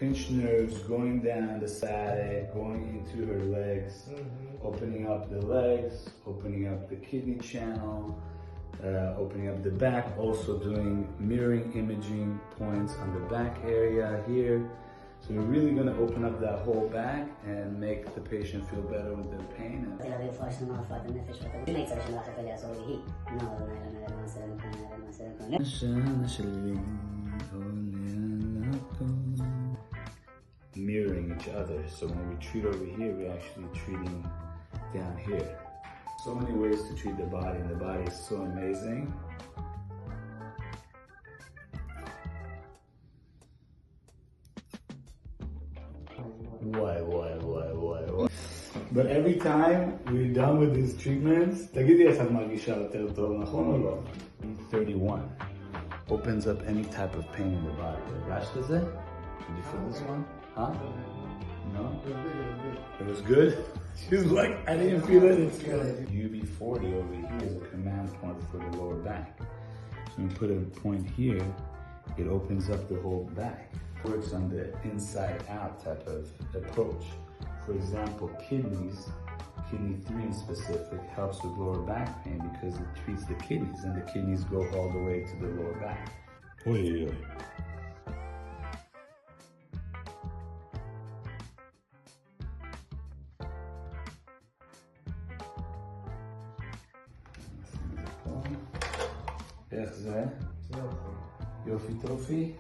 pinched nerves going down the sciatic, going into her legs, opening up the legs, opening up the kidney channel, opening up the back, also doing mirroring imaging points on the back area here. So we're really going to open up that whole back and make the patient feel better with their pain. Mirroring each other. So when we treat over here, we're actually treating down here. So many ways to treat the body, and the body is so amazing. Why? But every time we're done with these treatments, תגידי איך את מרגישה יותר טוב, נכון או לא? 31. Opens up any type of pain in the body. Rash does it? Did you feel this one? Huh? No? It was good? She was like, I didn't feel it. It's good. UB40 over here is a command point for the lower back. So when you put a point here, it opens up the whole back. Works on the inside out type of approach. For example, kidneys, kidney 3 in specific, helps with lower back pain because it treats the kidneys, and the kidneys go all the way to the lower back. Oy, oy. איך זה? יופי טופי?